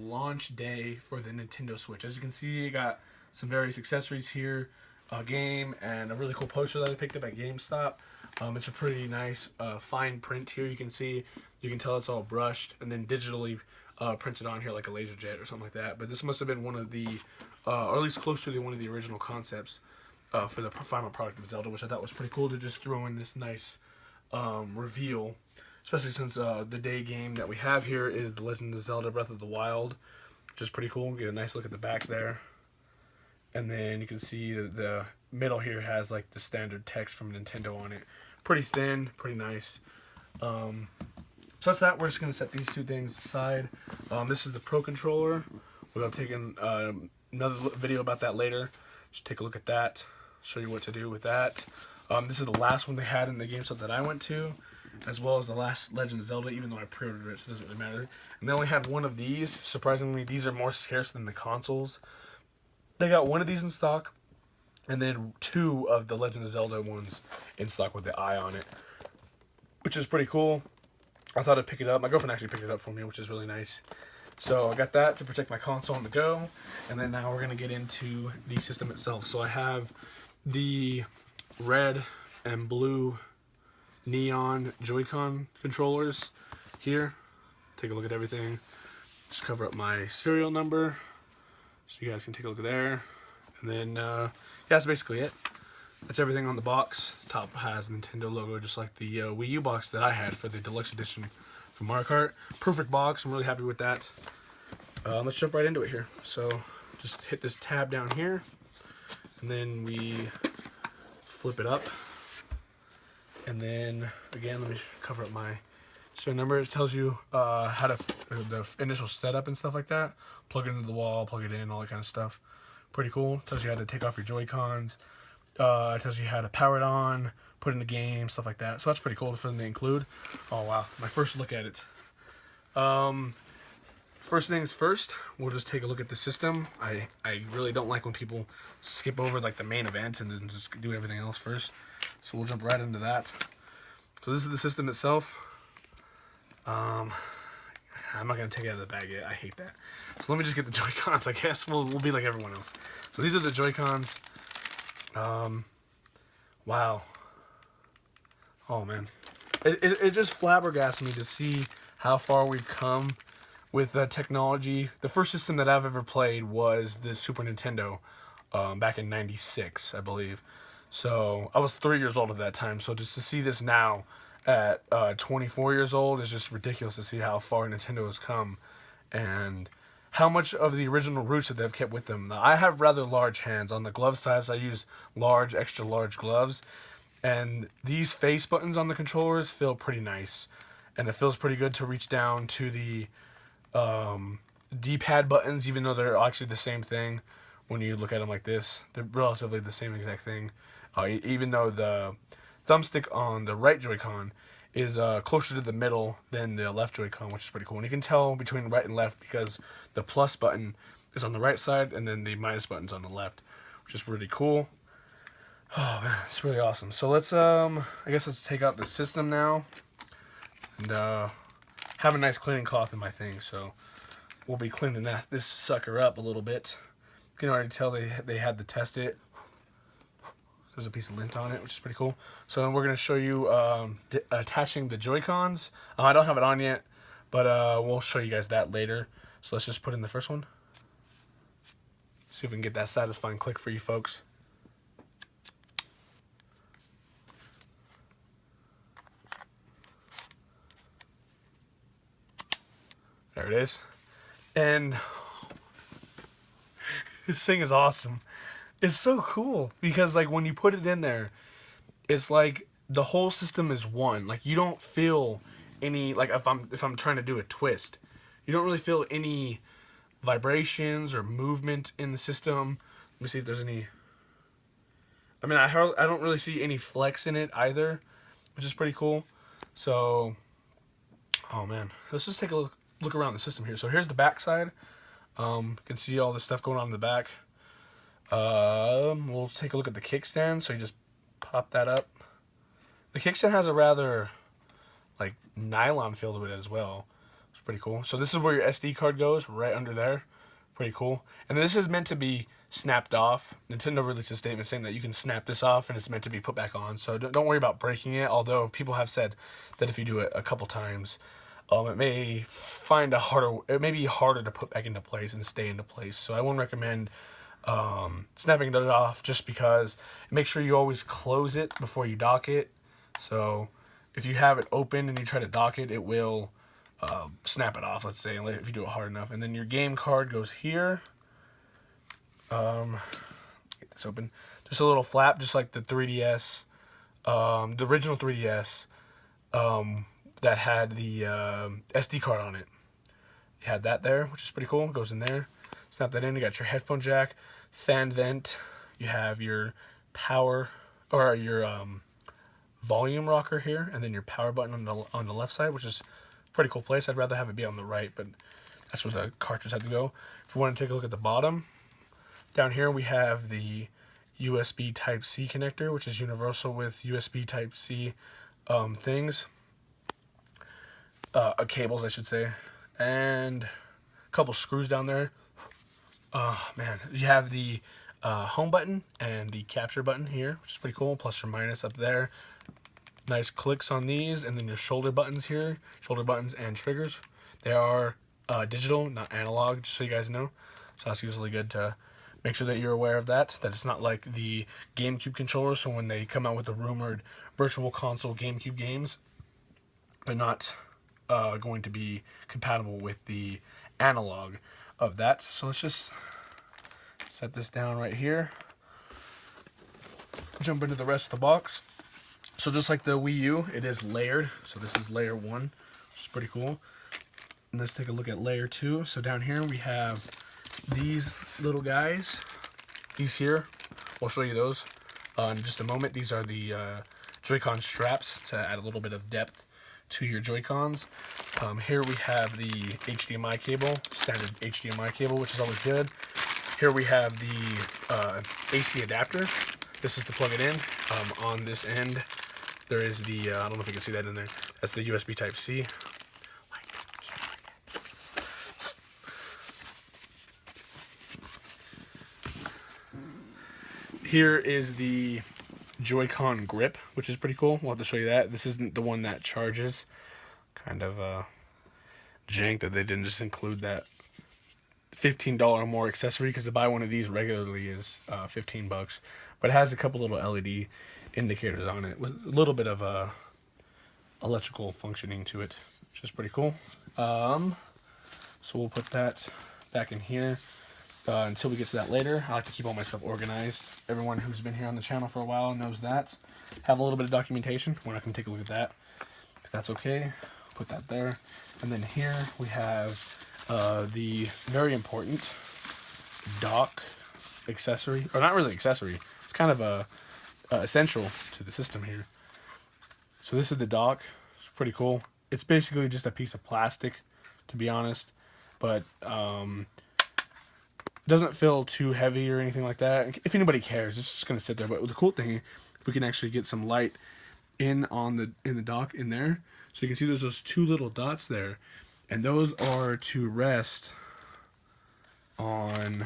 launch day for the Nintendo Switch. As you can see, you got some various accessories here, a game, and a really cool poster that I picked up at GameStop. It's a pretty nice fine print here. You can see, you can tell it's all brushed and then digitally printed on here like a laser jet or something like that. But this must have been one of the, or at least close to one of the original concepts for the final product of Zelda, which I thought was pretty cool to just throw in this nice reveal, especially since the day game that we have here is The Legend of Zelda Breath of the Wild, which is pretty cool. Get a nice look at the back there. And then you can see the middle here has like the standard text from Nintendo on it. Pretty thin, pretty nice. So that's that. We're just going to set these two things aside. This is the Pro Controller. We're going to take another video about that later. Just take a look at that. Show you what to do with that. This is the last one they had in the GameStop that I went to, as well as the last Legend of Zelda, even though I pre-ordered it, so it doesn't really matter. And they only had one of these. Surprisingly, these are more scarce than the consoles. They got one of these in stock, and then two of the Legend of Zelda ones in stock with the eye on it, which is pretty cool. I thought I'd pick it up. My girlfriend actually picked it up for me, which is really nice. So I got that to protect my console on the go, and then now we're going to get into the system itself. So I have the red and blue neon Joy-Con controllers here. Take a look at everything. Just cover up my serial number so you guys can take a look there. And then, yeah, that's basically it. That's everything on the box. Top has Nintendo logo, just like the Wii U box that I had for the deluxe edition from Mario Kart. Perfect box. I'm really happy with that. Let's jump right into it here. So just hit this tab down here, and then we flip it up. And then again, let me cover up my serial number. It tells you how to the initial setup and stuff like that. Plug it into the wall, plug it in, all that kind of stuff. Pretty cool. It tells you how to take off your Joy-Cons. It tells you how to power it on, put it in the game, stuff like that. So that's pretty cool for them to include. Oh wow, my first look at it. First things first, we'll just take a look at the system. I really don't like when people skip over like the main event and then just do everything else first. So we'll jump right into that. So this is the system itself. I'm not going to take it out of the bag yet. I hate that. So let me just get the Joy-Cons, I guess. We'll be like everyone else. So these are the Joy-Cons. Wow. Oh, man. It just flabbergasts me to see how far we've come with technology. The first system that I've ever played was the Super Nintendo back in '96, I believe. So I was 3 years old at that time. So just to see this now at 24 years old is just ridiculous to see how far Nintendo has come and how much of the original roots that they've kept with them. Now, I have rather large hands. On the glove size, I use large, extra large gloves. And these face buttons on the controllers feel pretty nice. And it feels pretty good to reach down to the D-pad buttons, even though they're actually the same thing when you look at them like this. They're relatively the same exact thing. Even though the thumbstick on the right Joy-Con is closer to the middle than the left Joy-Con, which is pretty cool. And you can tell between right and left because the plus button is on the right side and then the minus button's on the left, which is really cool. Oh man, it's really awesome. So let's I guess let's take out the system now and have a nice cleaning cloth in my thing. So we'll be cleaning this sucker up a little bit. You can already tell they had to test it. There's a piece of lint on it, which is pretty cool. So we're going to show you attaching the Joy-Cons. I don't have it on yet, but we'll show you guys that later. So let's just put in the first one. See if we can get that satisfying click for you folks. There it is. And this thing is awesome. It's so cool because like when you put it in there, it's like the whole system is one. Like you don't feel any, like if I'm trying to do a twist, you don't really feel any vibrations or movement in the system. Let me see if there's any. I mean, I don't really see any flex in it either, which is pretty cool. So, oh man, let's just take a look around the system here. So here's the back side. You can see all this stuff going on in the back. We'll take a look at the kickstand. So you just pop that up. The kickstand has a rather like nylon feel to it as well. It's pretty cool. So this is where your SD card goes, right under there. Pretty cool. And this is meant to be snapped off. Nintendo released a statement saying that you can snap this off and it's meant to be put back on. So don't worry about breaking it, although people have said that if you do it a couple times, it may it may be harder to put back into place and stay into place. So I wouldn't recommend snapping it off, just because make sure you always close it before you dock it. So if you have it open and you try to dock it, it will snap it off, let's say, if you do it hard enough. And then your game card goes here. Get this open. Just a little flap, just like the 3DS, the original 3DS, that had the SD card on it. You had that there, which is pretty cool. It goes in there. Snap that in. You got your headphone jack, fan vent. You have your power, or your volume rocker here, and then your power button on the left side, which is a pretty cool place. I'd rather have it be on the right, but that's where the cartridge had to go. If you want to take a look at the bottom, down here we have the USB Type-C connector, which is universal with USB Type-C things. Cables, I should say. And a couple screws down there. Man, you have the home button and the capture button here, which is pretty cool. Plus or minus up there. Nice clicks on these, and then your shoulder buttons here. Shoulder buttons and triggers. They are digital, not analog, just so you guys know. So that's usually good to make sure that you're aware of that. That it's not like the GameCube controller. So when they come out with the rumored Virtual Console GameCube games, they're not going to be compatible with the analog of that. So let's just set this down right here. Jump into the rest of the box. So just like the Wii U, it is layered. So this is layer 1, which is pretty cool. And let's take a look at layer 2. So down here we have these little guys. These here, I'll show you those in just a moment. These are the Joy-Con straps to add a little bit of depth to your Joy-Cons. Here we have the HDMI cable, standard HDMI cable, which is always good. Here we have the AC adapter. This is to plug it in. On this end, there is the, I don't know if you can see that in there, that's the USB Type-C. Here is the Joy-Con grip, which is pretty cool. We'll have to show you that. This isn't the one that charges. Kind of jank that they didn't just include that $15 or more accessory, because to buy one of these regularly is $15. But it has a couple little LED indicators on it with a little bit of electrical functioning to it, which is pretty cool. So we'll put that back in here. Until we get to that later. I like to keep all my stuff organized. Everyone who's been here on the channel for a while knows that. Have a little bit of documentation. We're not going to take a look at that, if that's okay. Put that there. And then here we have the very important dock accessory. Or not really accessory. It's kind of essential to the system here. So this is the dock. It's pretty cool. It's basically just a piece of plastic, to be honest. But doesn't feel too heavy or anything like that. If anybody cares, it's just gonna sit there. But the cool thing, if we can actually get some light in the dock in there, so you can see there's those two little dots there, and those are to rest on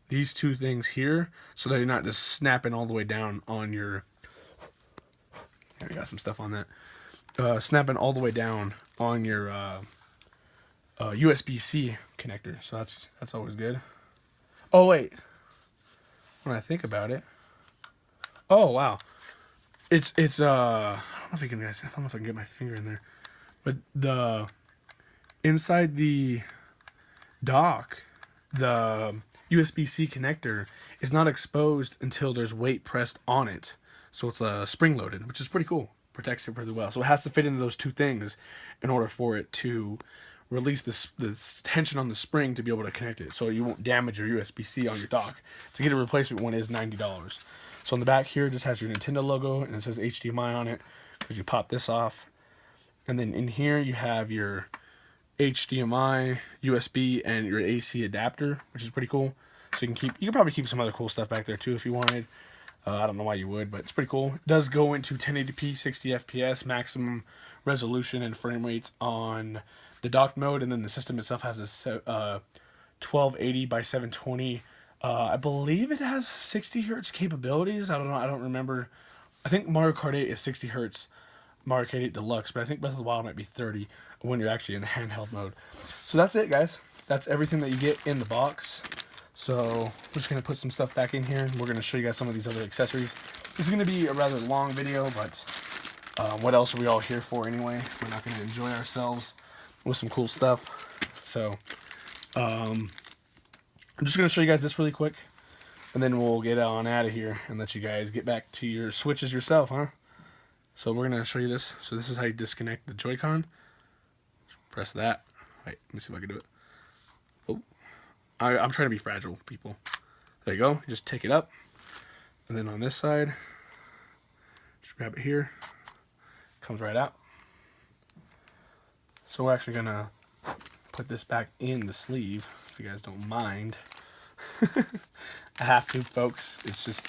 these two things here, so that you're not just snapping all the way down on your. There, we got some stuff on that. Snapping all the way down on your USB-C connector. So that's always good. Oh wait, when I think about it, oh wow, it's I don't know if you can guys, I don't know if I can get my finger in there, but the inside the dock, the USB-C connector is not exposed until there's weight pressed on it, so it's spring loaded, which is pretty cool. Protects it really well. So it has to fit into those two things in order for it to release the tension on the spring to be able to connect it, so you won't damage your USB-C on your dock. To get a replacement one is $90. So on the back here, it just has your Nintendo logo, and it says HDMI on it, because you pop this off. And then in here, you have your HDMI, USB, and your AC adapter, which is pretty cool. So you can probably keep some other cool stuff back there too if you wanted. I don't know why you would, but it's pretty cool. It does go into 1080p, 60 FPS, maximum resolution and frame rates on the dock mode, and then the system itself has a 1280 by 720. I believe it has 60 hertz capabilities. I don't know. I don't remember. I think Mario Kart 8 is 60 hertz. Mario Kart 8 Deluxe, but I think Breath of the Wild might be 30 when you're actually in the handheld mode. So that's it, guys. That's everything that you get in the box. So we're just going to put some stuff back in here. We're going to show you guys some of these other accessories. This is going to be a rather long video, but what else are we all here for anyway? We're not going to enjoy ourselves with some cool stuff. So I'm just going to show you guys this really quick, and then we'll get on out of here and let you guys get back to your Switches yourself, huh? So we're going to show you this. So this is how you disconnect the Joy-Con. Press that. Wait, let me see if I can do it. Oh, I'm trying to be fragile, people. There you go. You just take it up. And then on this side, just grab it here. Comes right out. So we're actually going to put this back in the sleeve, if you guys don't mind. I have to, folks. It's just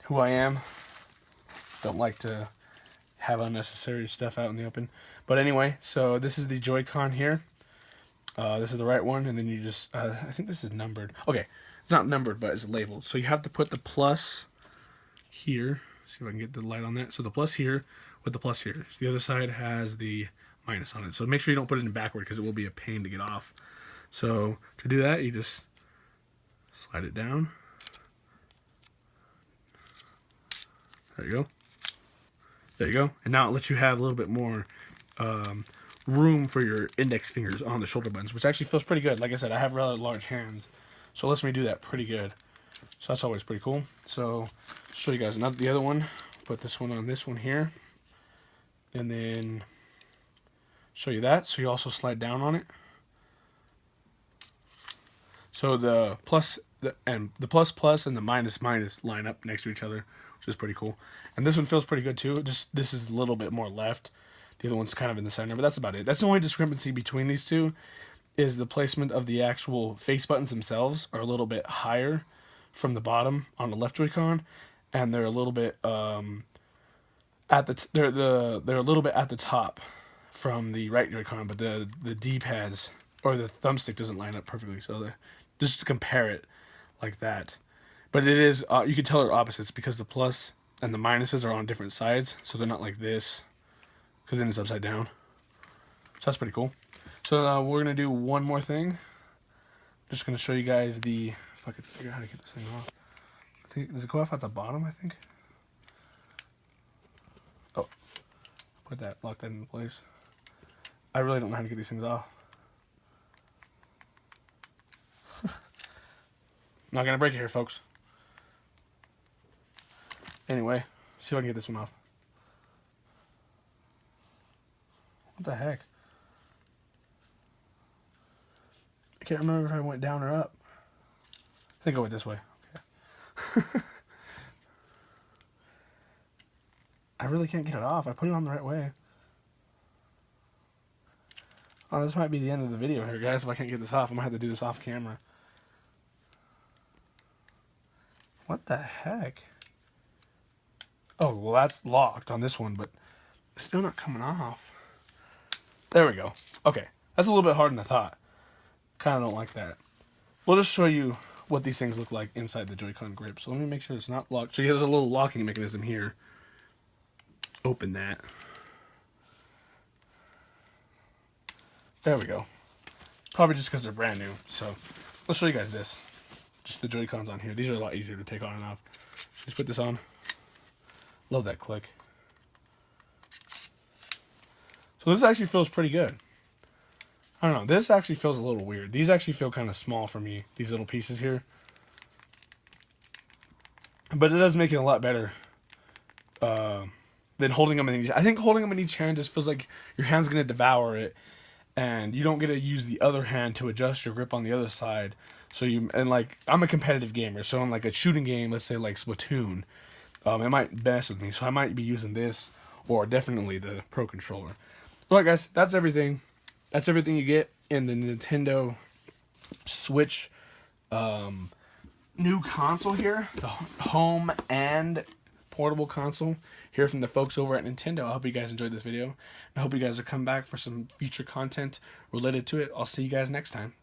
who I am. Don't like to have unnecessary stuff out in the open. But anyway, so this is the Joy-Con here. This is the right one, and then you just, I think this is numbered. Okay, it's not numbered, but it's labeled. So you have to put the plus here. See if I can get the light on that. So the plus here with the plus here. So the other side has the minus on it. So make sure you don't put it in backward because it will be a pain to get off. So to do that, you just slide it down. There you go. There you go. And now it lets you have a little bit more room for your index fingers on the shoulder buttons, which actually feels pretty good. Like I said, I have rather large hands, so it lets me do that pretty good. So that's always pretty cool. So show you guys the other one. Put this one on this one here, and then show you that. So you also slide down on it. So the plus and the minus line up next to each other, which is pretty cool. And this one feels pretty good too. Just this is a little bit more left. The other one's kind of in the center, but that's about it. That's the only discrepancy between these two, is the placement of the actual face buttons themselves are a little bit higher from the bottom on the left Joy-Con, and they're a little bit they're a little bit at the top from the right Joy-Con, but the D-pads or the thumbstick doesn't line up perfectly. So just to compare it like that. But it is you can tell they're opposites because the plus and the minuses are on different sides, so they're not like this, because then it's upside down. So that's pretty cool. So we're going to do one more thing. Just going to show you guys if I could figure out how to get this thing off. I think, does it go off at the bottom, I think? Oh, lock that into place. I really don't know how to get these things off. I'm not going to break it here, folks. Anyway, see if I can get this one off. What the heck? I can't remember if I went down or up. I think I went this way. Okay. I really can't get it off. I put it on the right way. Oh, this might be the end of the video here, guys. If I can't get this off, I'm going to have to do this off camera. What the heck? Oh, well, that's locked on this one, but it's still not coming off. There we go. Okay, that's a little bit harder than I thought. Kind of don't like that. We'll just show you what these things look like inside the Joy-Con grip. So let me make sure it's not locked. So there's a little locking mechanism here. Open that. There we go. Probably just because they're brand new. So let's show you guys this. Just the Joy-Cons on here. These are a lot easier to take on and off. Just put this on. Love that click. So this actually feels pretty good. I don't know. This actually feels a little weird. These actually feel kind of small for me, these little pieces here. But it does make it a lot better than holding them in each. I think holding them in each hand just feels like your hand's going to devour it. And you don't get to use the other hand to adjust your grip on the other side. So like, I'm a competitive gamer. So in like a shooting game, let's say like Splatoon, it might mess with me. So I might be using this or definitely the Pro Controller. Alright guys, that's everything. That's everything you get in the Nintendo Switch new console here. The home and portable console here from the folks over at Nintendo. I hope you guys enjoyed this video. I hope you guys will come back for some future content related to it. I'll see you guys next time.